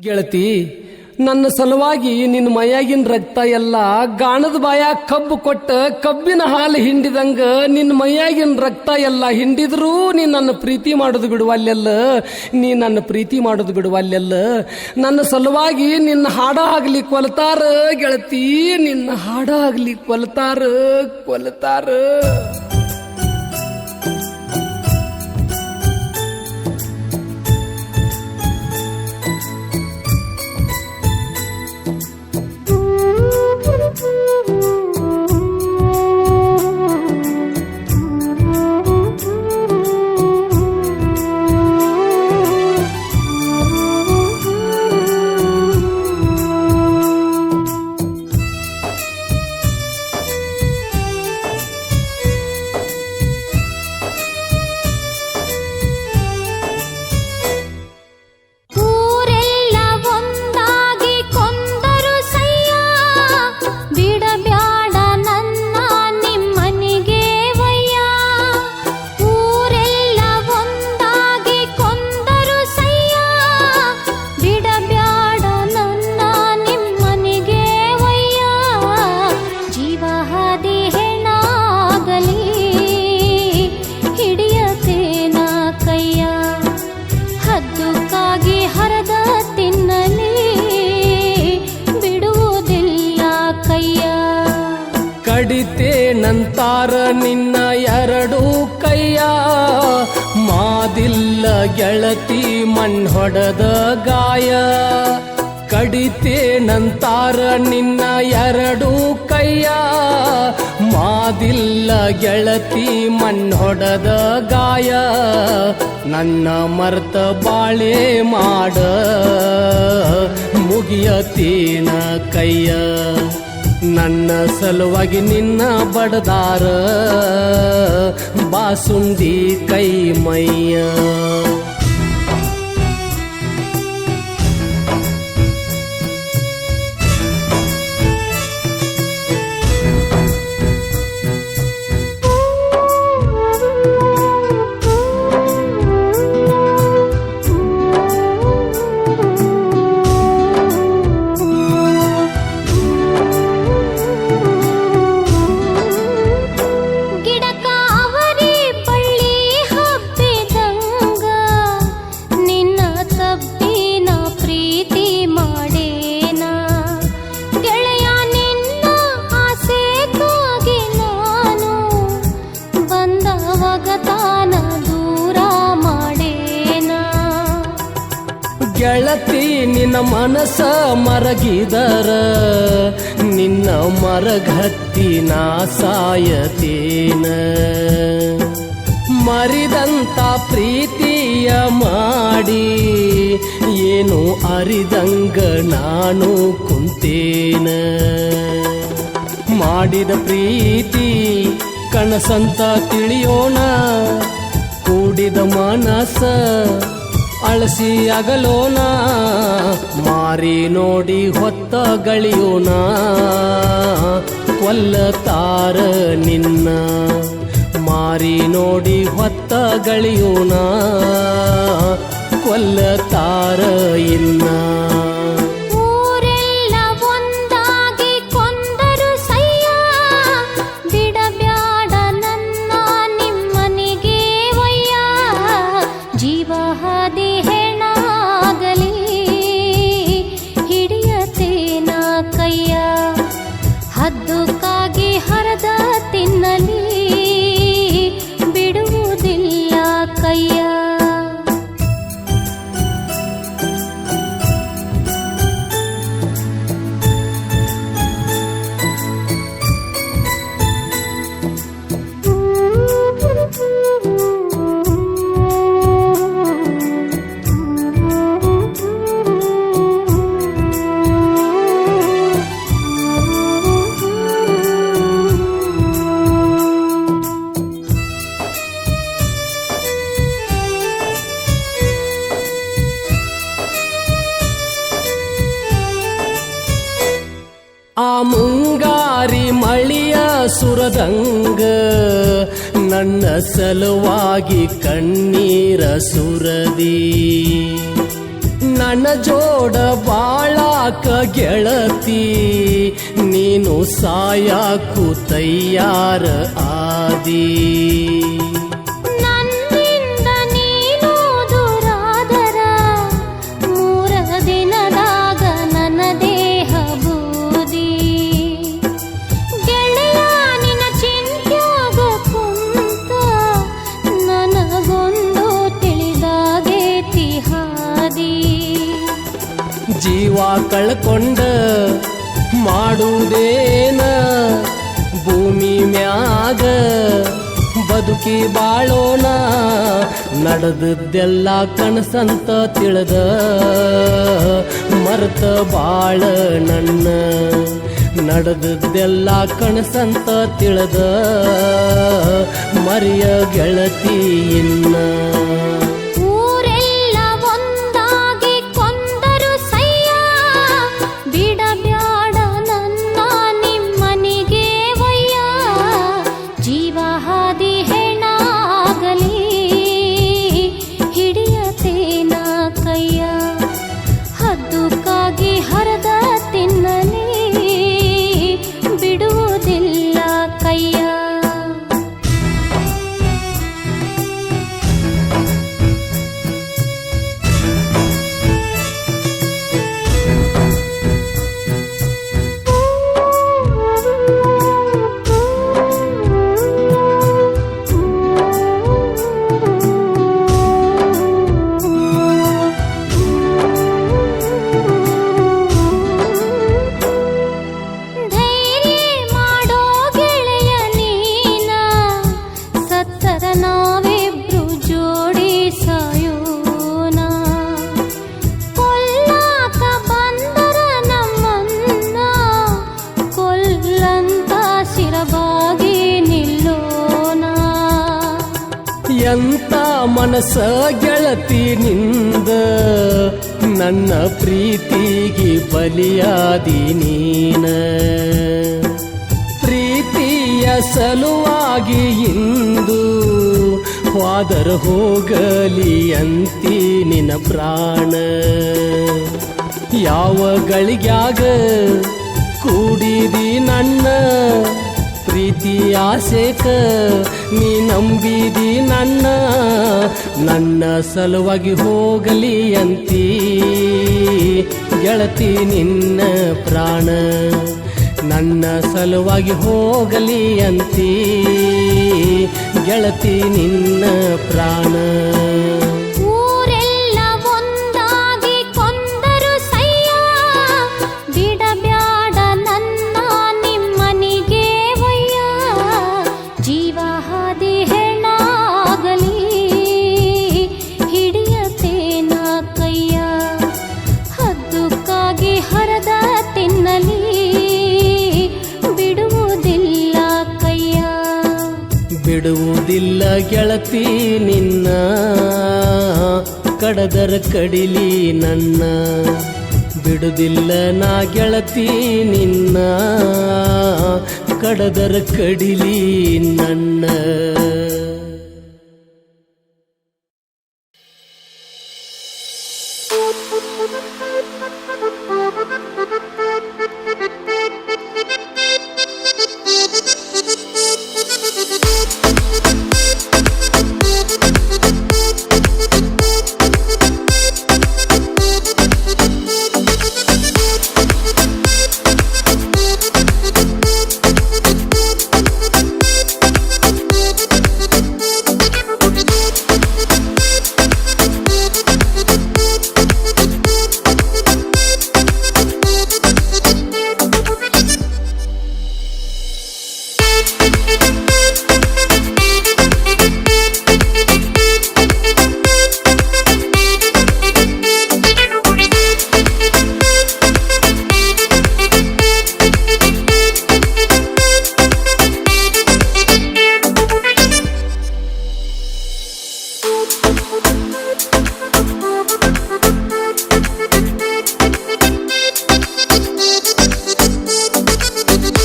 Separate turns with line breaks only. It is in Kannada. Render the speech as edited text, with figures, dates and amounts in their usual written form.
ಗೆಳತಿ, ನನ್ನ ಸಲುವಾಗಿ ನಿನ್ನ ಮೈಯಾಗಿನ ರಕ್ತ ಎಲ್ಲ ಗಾಣದ ಬಾಯ ಕಬ್ಬು ಕೊಟ್ಟ ಕಬ್ಬಿನ ಹಾಲು ಹಿಂಡಿದಂಗ ನಿನ್ನ ಮೈಯಾಗಿನ ರಕ್ತ ಎಲ್ಲ ಹಿಂಡಿದ್ರೂ ನೀ ನನ್ನ ಪ್ರೀತಿ ಮಾಡೋದು ಬಿಡುವಲ್ಲೆಲ್ಲ, ನೀ ನನ್ನ ಪ್ರೀತಿ ಮಾಡೋದು ಬಿಡುವಲ್ಲೆಲ್ಲ. ನನ್ನ ಸಲುವಾಗಿ ನಿನ್ನ ಹಾಡ ಆಗ್ಲಿ ಕೊಲ್ತಾರ ಗೆಳತಿ, ನಿನ್ನ ಹಾಡ ಆಗ್ಲಿ ಕೊಲ್ತಾರ. ಕಡಿತೇನಂತಾರ ನಿನ್ನ ಎರಡು ಕೈಯ, ಮಾದಿಲ್ಲ ಗೆಳತಿ ಮಣ್ಣೊಡೆದ ಗಾಯ. ಕಡಿತೇನಂತಾರ ನಿನ್ನ ಎರಡು ಕೈಯ, ಮಾದಿಲ್ಲ ಗೆಳತಿ ಮಣ್ಣೊಡೆದ ಗಾಯ. ನನ್ನ ಮರ್ತ ಬಾಳೆ ಮಾಡ ಮುಗಿಯತೇನ ಕೈಯ, ನನ್ನ ಸಲುವಾಗಿ ನಿನ್ನ ಬಡದಾರ ಬಾಸುಂದಿ ಕೈ ಮೈಯ. ಗೆಳತಿ ನಿನ್ನ ಮನಸ ಮರಗಿದರ ನಿನ್ನ ಮರಗತ್ತಿ ನಾ ಸಾಯತೇನ. ಮರಿದಂತ ಪ್ರೀತಿಯ ಮಾಡಿ ಏನು ಅರಿದಂಗ ನಾನು ಕುಂತೇನ. ಮಾಡಿದ ಪ್ರೀತಿ ಕನಸಂತ ತಿಳಿಯೋಣ, ಕೂಡಿದ ಮನಸ ಅಳಸಿ ಅಗಲೋಣ. ಮಾರಿ ನೋಡಿ ಹೊತ್ತ ಗಳಿಯೋಣ, ಕೊಲ್ಲತಾರ ನಿನ್ನ. ಮಾರಿ ನೋಡಿ ಹೊತ್ತ ಗಳಿಯೋಣ, ಕೊಲ್ಲತಾರ ಇನ್ನ.
ಹದ್ದುಕ್ಕಾಗಿ ಹರದ ತಿನ್ನಲಿ ಬಿಡುವುದಿಲ್ಲ ಕೈಯ.
ಆ ಮುಂಗಾರಿ ಮಳಿಯ ಸುರದಂಗ ನನ್ನ ಸಲುವಾಗಿ ಕಣ್ಣೀರ ಸುರದಿ. ನನ್ನ ಜೋಡ ಬಾಳಾಕ ಗೆಳತಿ ನೀನು ಸಾಯಾಕು ತಯ್ಯಾರ ಆದಿ.
ನನ್ನಿಂದ ನೀನು ದೂರಾದರ ಮೂರ ದಿನದಾಗ ನನ್ನ ದೇಹ ಬೂದಿ. ಗೆಳೆಯ ನಿನ್ನ ಚಿಂತ್ಯಾಗ ಕುಂತ ನನಗೊಂದು ತಿಳಿದಾಗೇತಿ ಹಾದಿ.
ಜೀವ ಕಳ್ಕೊಂಡ ಮಾಡುವುದೇನ ಭೂಮಿ ಮ್ಯಾಗ ಬದುಕಿ ಬಾಳೋಣ. ನಡೆದದ್ದೆಲ್ಲ ಕನಸಂತ ತಿಳಿದ ಮರ್ತ ಬಾಳ ನನ್ನ. ನಡೆದದ್ದೆಲ್ಲ ಕನಸಂತ ತಿಳಿದ ಮರಿಯ ಗೆಳತಿ ಇನ್ನ.
ಊರೆಲ್ಲ ಒಂದಾಗಿ ಕೊಂದರು ಸಯ್ಯ ಬಿಡಬ್ಯಾಡ ನನ್ನ ನಿಮ್ಮನಿಗೆ ವಯ್ಯ. ಜೀವ ಹಾದಿ ಹೆಣಾಗಲಿ ಹಿಡಿಯತೇನ ಕೈಯ. ಹದ್ದುಕ್ಕಾಗಿ ಹರದ ತಿನ್ನಲಿ ಬಿಡುವುದಿಲ್ಲ ಕೈಯ. ನಾವಿಬ್ರು ಜೋಡಿ ಸಾಯೋಣ. ಕೊಲ್ಲಾಕ ಬಂದರ ನಮ್ಮನ್ನ ಕೊಲ್ಲಂತ ಶಿರಬಾಗಿ ನಿಲ್ಲೋಣ.
ಎಂತ ಮನಸ ಗೆಳತಿ ನಿಂದ ನನ್ನ ಪ್ರೀತಿಗೆ ಬಲಿಯಾದಿ ನೀನ. ಪ್ರೀತಿಯ ಸಲುವಾಗಿ ಇಂದು ಹೋದರ ಹೋಗಲಿ ಅಂತಿ ನಿನ್ನ ಪ್ರಾಣ. ಯಾವ ಗಳಿಗ್ಯಾಗ ಕೂಡಿದಿ ನನ್ನ ಪ್ರೀತಿ ಆಸೆಕ ನೀ ನಂಬಿದಿ ನನ್ನ. ನನ್ನ ಸಲುವಾಗಿ ಹೋಗಲಿ ಅಂತಿ ಗೆಳತಿ ನಿನ್ನ ಪ್ರಾಣ. ನನ್ನ ಸಲುವಾಗಿ ಹೋಗಲಿ ಅಂತಿ ಗೆಳತಿ ನಿನ್ನ ಪ್ರಾಣ.
ಊರೆಲ್ಲ ಒಂದಾಗಿ ಕೊಂದರು ಸಯ್ಯ ಬಿಡಬ್ಯಾಡ ನನ್ನ ನಿಮ್ಮನಿಗೆ ವಯ್ಯ. ಜೀವ ಹಾದಿ ಹೆಣಾಗಲಿ ಹಿಡಿಯತೇನ ಕೈಯ. ಹದ್ದುಕ್ಕಾಗಿ ಹರದ ತಿನ್ನಲಿ ಬಿಡುವುದಿಲ್ಲ ಕೈಯ.
ಬಿಡುವುದಿಲ್ಲ ಗೆಳತಿ ನಿನ್ನ ಕಡದರ ಕಡಿಲಿ ನನ್ನ. ಬಿಡುವುದಿಲ್ಲ ನಾ ಗೆಳತಿ ನಿನ್ನ ಕಡದರ ಕಡಿಲಿ ನನ್ನ.